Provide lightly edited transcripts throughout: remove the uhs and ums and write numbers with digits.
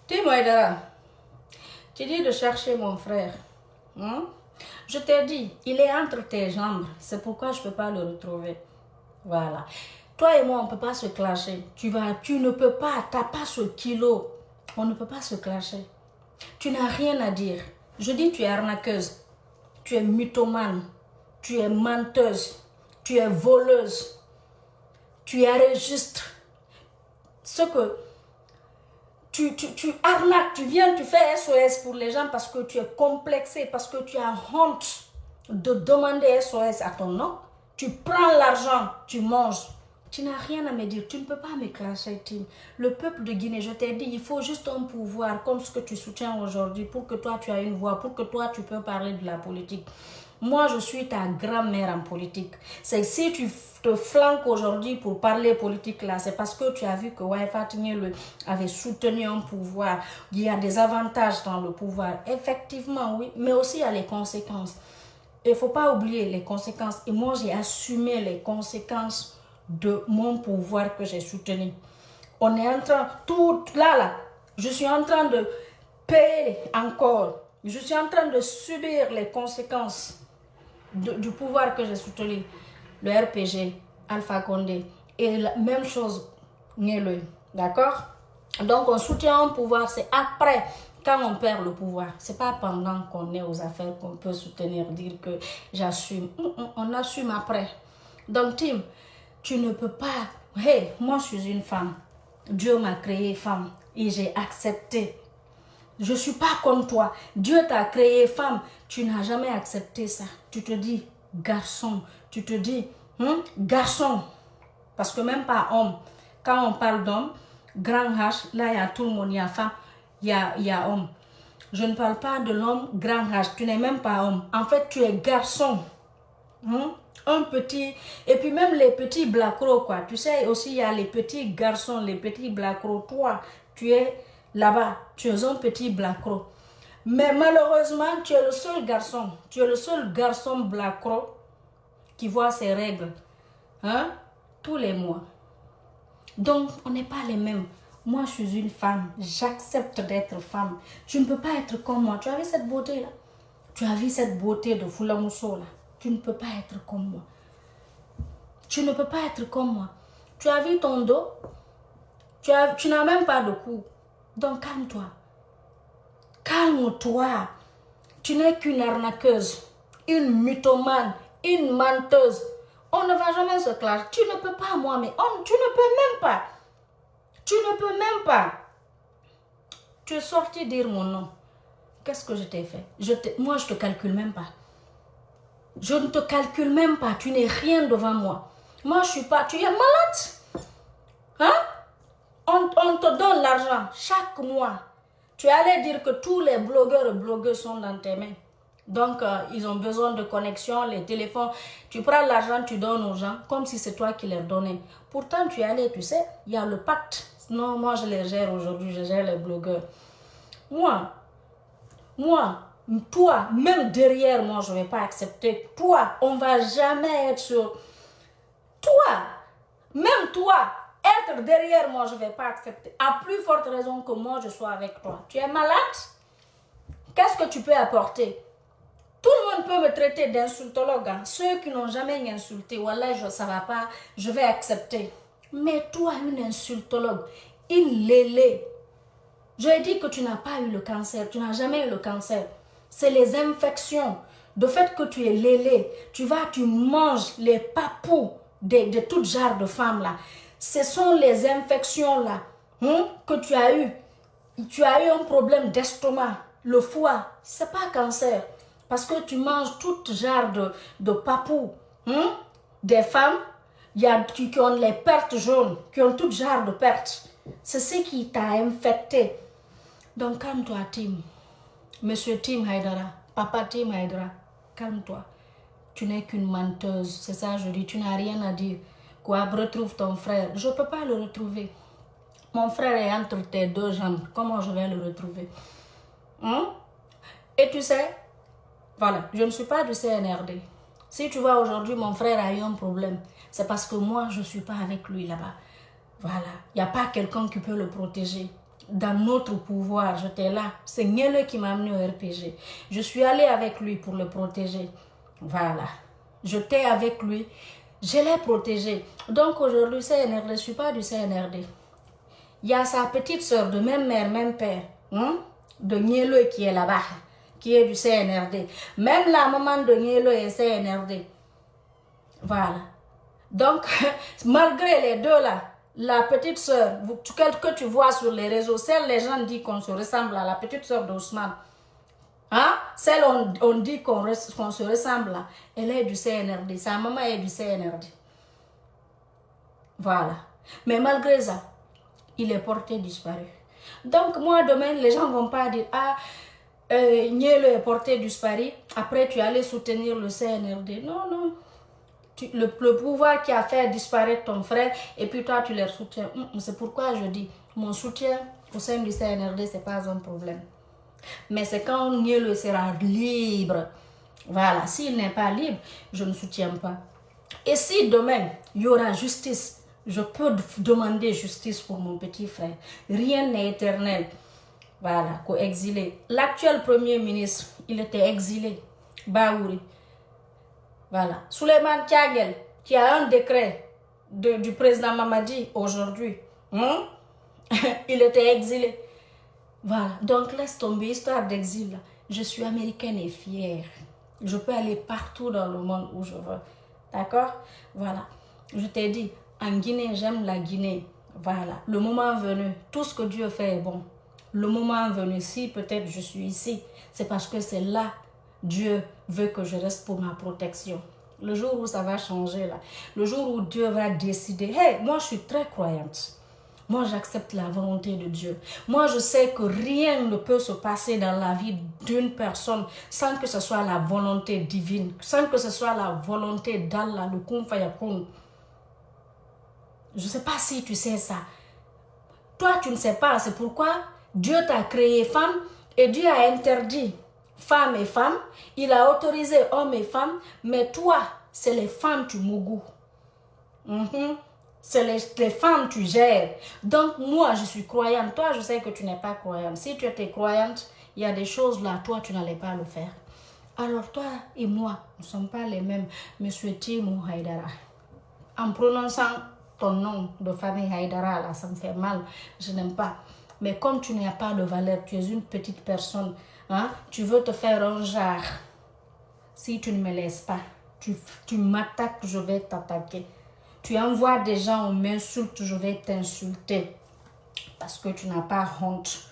Tim Haidara, tu dis de chercher mon frère. Hein? Je t'ai dit, il est entre tes jambes. C'est pourquoi je ne peux pas le retrouver. Voilà. Toi et moi, on ne peut pas se clasher. Tu ne peux pas, tu n'as pas ce kilo. On ne peut pas se clasher. Tu n'as rien à dire. Je dis, tu es arnaqueuse. Tu es mythomane. Tu es menteuse. Tu es voleuse. Tu enregistres ce que tu arnaques, tu viens, tu fais SOS pour les gens parce que tu es complexé, parce que tu as honte de demander SOS à ton nom. Tu prends l'argent, tu manges. Tu n'as rien à me dire, tu ne peux pas me clasher, Tim. Le peuple de Guinée, je t'ai dit, il faut juste un pouvoir comme ce que tu soutiens aujourd'hui pour que toi tu aies une voix, pour que toi tu peux parler de la politique. Moi, je suis ta grand-mère en politique. C'est si tu te flanques aujourd'hui pour parler politique là, c'est parce que tu as vu que Waifa Tignelo avait soutenu un pouvoir. Il y a des avantages dans le pouvoir. Effectivement, oui, mais aussi il y a les conséquences. Il ne faut pas oublier les conséquences. Et moi, j'ai assumé les conséquences de mon pouvoir que j'ai soutenu. On est en train, tout là, je suis en train de payer encore. Je suis en train de subir les conséquences du pouvoir que j'ai soutenu. Le RPG, Alpha Condé. Et la même chose, Nielo. D'accord? Donc, on soutient un pouvoir, c'est après, quand on perd le pouvoir. C'est pas pendant qu'on est aux affaires qu'on peut soutenir, dire que j'assume. On assume après. Donc, Tim, tu ne peux pas... Hey, moi, je suis une femme. Dieu m'a créée femme et j'ai accepté. Je ne suis pas comme toi. Dieu t'a créé femme. Tu n'as jamais accepté ça. Tu te dis garçon. Tu te dis garçon. Parce que même pas homme. Quand on parle d'homme, grand H, là il y a tout le monde. Il y a femme, il y a homme. Je ne parle pas de l'homme grand H. Tu n'es même pas homme. En fait, tu es garçon. Un petit... Et puis même les petits blacros, quoi. Tu sais, aussi, il y a les petits garçons, les petits blacros. Toi, tu es là-bas. Tu es un petit blacro. Mais malheureusement, tu es le seul garçon. Tu es le seul garçon blacro qui voit ses règles. Tous les mois. Donc, on n'est pas les mêmes. Moi, je suis une femme. J'accepte d'être femme. Tu ne peux pas être comme moi. Tu as vu cette beauté-là? Tu as vu cette beauté de Foulamousso, là? Tu ne peux pas être comme moi. Tu ne peux pas être comme moi. Tu as vu ton dos? Tu n'as même pas de cou. Donc calme-toi. Calme-toi. Tu n'es qu'une arnaqueuse, une mythomane, une menteuse. On ne va jamais se clasher. Tu ne peux pas, moi, mais tu ne peux même pas. Tu ne peux même pas. Tu es sorti dire mon nom. Qu'est-ce que je t'ai fait? Moi, je ne te calcule même pas. Je ne te calcule même pas. Tu n'es rien devant moi. Moi, je ne suis pas... Tu es malade? On te donne l'argent chaque mois. Tu allais dire que tous les blogueurs et blogueuses sont dans tes mains. Donc, ils ont besoin de connexion, les téléphones. Tu prends l'argent, tu donnes aux gens, comme si c'est toi qui leur donnais. Pourtant, tu allais, tu sais, il y a le pacte. Non, moi, je les gère aujourd'hui, je gère les blogueurs. Moi, toi, même derrière moi, je ne vais pas accepter. Toi, on ne va jamais être sur... Toi, même toi, être derrière moi, je ne vais pas accepter. À plus forte raison que moi, je sois avec toi. Tu es malade? Qu'est-ce que tu peux apporter? Tout le monde peut me traiter d'insultologue. Ceux qui n'ont jamais insulté, voilà, ça ne va pas, je vais accepter. Mais toi, une insultologue, une lélé. Je ai dit que tu n'as pas eu le cancer, tu n'as jamais eu le cancer. C'est les infections. De fait que tu es lélé, tu manges les papous de tout genre de femmes là. Ce sont les infections là que tu as eu. Tu as eu un problème d'estomac, le foie, c'est pas cancer. Parce que tu manges tout genre de papous. Des femmes qui ont les pertes jaunes, qui ont tout genre de pertes. C'est ce qui t'a infecté. Donc calme-toi, Tim. Monsieur Tim Haidara, papa Tim Haidara, calme-toi. Tu n'es qu'une menteuse, c'est ça je dis, tu n'as rien à dire. Quoi, retrouve ton frère. Je ne peux pas le retrouver. Mon frère est entre tes deux jambes. Comment je vais le retrouver? Et tu sais, voilà, je ne suis pas du CNRD. Si tu vois aujourd'hui, mon frère a eu un problème, c'est parce que moi, je ne suis pas avec lui là-bas. Voilà, il n'y a pas quelqu'un qui peut le protéger. dans notre pouvoir. J'étais là. C'est Niele qui m'a amené au RPG. Je suis allée avec lui pour le protéger. Voilà. J'étais avec lui. Je l'ai protégé. Donc aujourd'hui, CNRD, je ne suis pas du CNRD. Il y a sa petite soeur de même mère, même père, de Niele qui est là-bas, qui est du CNRD. Même la maman de Niele est CNRD. Voilà. Donc, malgré les deux là, la petite soeur, que tu vois sur les réseaux, celle les gens disent qu'on se ressemble à la petite soeur d'Ousmane. Hein? Celle on dit qu'on se ressemble là, elle est du CNRD. Sa maman est du CNRD. Voilà. Mais malgré ça, il est porté disparu. Donc, moi, demain, les gens ne vont pas dire, ah, Niele est porté disparu, après tu allais soutenir le CNRD. Non, non. Le pouvoir qui a fait disparaître ton frère, et puis toi, tu les soutiens. C'est pourquoi je dis, mon soutien au sein du CNRD, ce n'est pas un problème. Mais c'est quand Niele sera libre. Voilà, s'il n'est pas libre, je ne soutiens pas. Et si demain, il y aura justice, je peux demander justice pour mon petit frère. Rien n'est éternel. Voilà, exilé. L'actuel premier ministre, il était exilé. Baouri. Voilà. Souleymane Tiagel, qui a un décret du président Mamadi aujourd'hui. Il était exilé. Voilà. Donc laisse tomber histoire d'exil. Je suis américaine et fière. Je peux aller partout dans le monde où je veux. D'accord? Voilà. Je t'ai dit, en Guinée, j'aime la Guinée. Voilà. Le moment venu, tout ce que Dieu fait est bon. Le moment venu, si peut-être je suis ici, c'est parce que c'est là, Dieu veut que je reste pour ma protection. Le jour où ça va changer, là, le jour où Dieu va décider, hey, moi je suis très croyante. Moi j'accepte la volonté de Dieu. Moi je sais que rien ne peut se passer dans la vie d'une personne sans que ce soit la volonté divine, sans que ce soit la volonté d'Allah, le Kun Fayakun. Je ne sais pas si tu sais ça. Toi tu ne sais pas, c'est pourquoi Dieu t'a créé femme et Dieu a interdit femmes et femmes. Il a autorisé hommes et femmes, mais toi, c'est les femmes tu mougou. C'est les femmes tu gères. Donc moi, je suis croyante. Toi, je sais que tu n'es pas croyante. Si tu étais croyante, il y a des choses là, toi, tu n'allais pas le faire. Alors toi et moi, nous ne sommes pas les mêmes. Monsieur Timou Haïdara. En prononçant ton nom de famille Haïdara, là, ça me fait mal. Je n'aime pas. Mais comme tu n'as pas de valeur, tu es une petite personne, hein, tu veux te faire un genre. Si tu ne me laisses pas, tu m'attaques, je vais t'attaquer. Tu envoies des gens, on m'insulte, je vais t'insulter. Parce que tu n'as pas honte.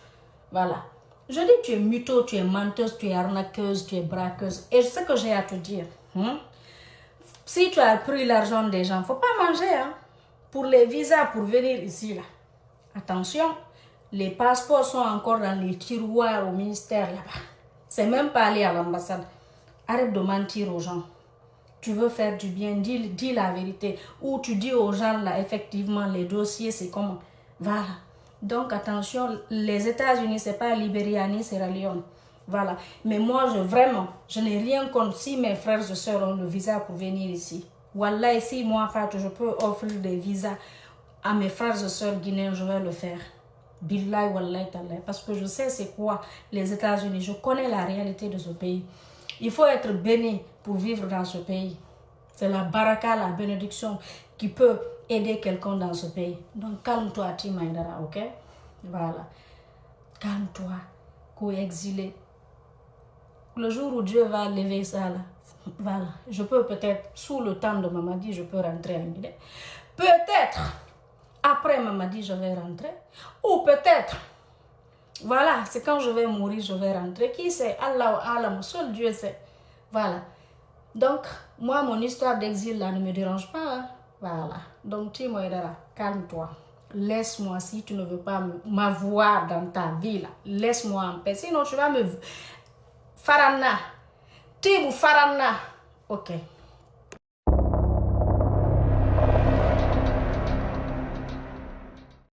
Voilà. Je dis tu es mytho, tu es menteuse, tu es arnaqueuse, tu es braqueuse. Et ce que j'ai à te dire, si tu as pris l'argent des gens, il ne faut pas manger. Hein, pour les visas, pour venir ici, là. Attention. Les passeports sont encore dans les tiroirs au ministère là-bas. C'est même pas aller à l'ambassade. Arrête de mentir aux gens. Tu veux faire du bien, dis la vérité. Ou tu dis aux gens là, effectivement, les dossiers, c'est comment. Voilà. Donc attention, les États-Unis, c'est pas Libéria ni Sierra Leone. Voilà. Mais moi, vraiment, je n'ai rien contre si mes frères et sœurs ont le visa pour venir ici. Wallah, si moi, Fatou, je peux offrir des visas à mes frères et sœurs guinéens, je vais le faire. Billahi wallahi ta'ala, parce que je sais c'est quoi les États-Unis, je connais la réalité de ce pays. Il faut être béni pour vivre dans ce pays. C'est la baraka, la bénédiction qui peut aider quelqu'un dans ce pays. Donc calme-toi Timaïdara, ok? Voilà. Calme-toi, co-exilé. Le jour où Dieu va lever ça là, voilà, je peux peut-être, sous le temps de Mamadi, je peux rentrer en Guinée. Peut-être. Après Mamadi, je vais rentrer. Ou peut-être, voilà, c'est quand je vais mourir, je vais rentrer. Qui sait? Allah ou Allah, seul Dieu sait. Voilà. Donc, moi, mon histoire d'exil là ne me dérange pas. Hein? Voilà. Donc, Timoïdara, calme-toi. Laisse-moi, si tu ne veux pas m'avoir dans ta vie là, laisse-moi en paix. Sinon, tu vas me... Farana. Timou Farana. Ok.